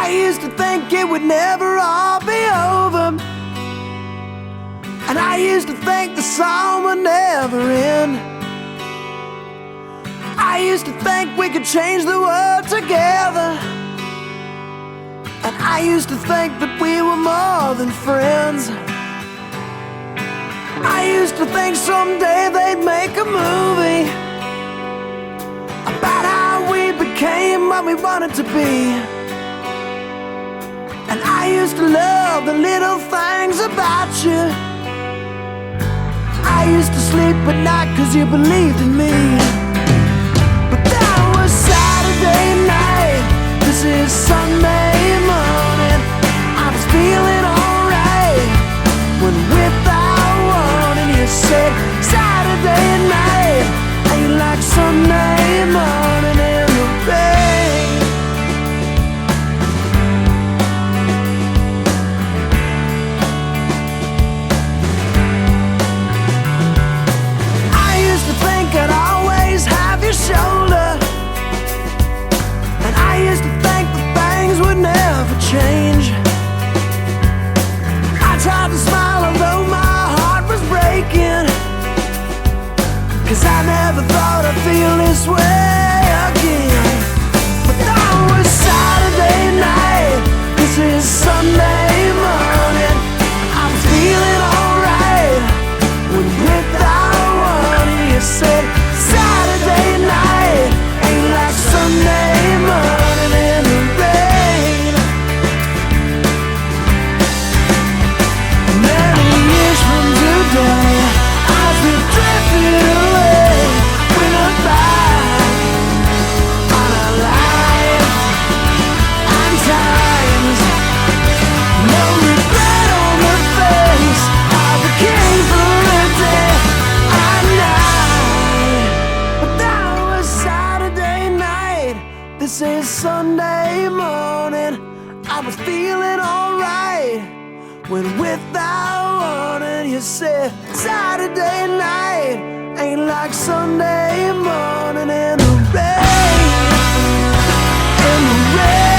I used to think it would never all be over, and I used to think the song would never end. I used to think we could change the world together, and I used to think that we were more than friends. I used to think someday they'd make a movie about how we became what we wanted to be. And I used to love the little things about you. I used to sleep at night 'cause you believed in me. But that was Saturday night, this is Sunday morning. I was feeling alright when without warning you said Saturday night ain't like Sunday morning in the rain. I used to think I'd always have your shoulder, and I used to think that things would never change. I tried to smile although my heart was breaking, 'cause I never thought I'd feel this way again. But that was Saturday night, this is Sunday morning. I was feeling alright when without warning you said Saturday night ain't like Sunday morning in the rain. Many years from today, as we've drifted away, we look back on our lives and times. No regret on the face of the king for a day and night. But that was Saturday night, this is Sunday morning. I was feeling alright when without warning you said Saturday night ain't like Sunday morning in the rain, in the rain.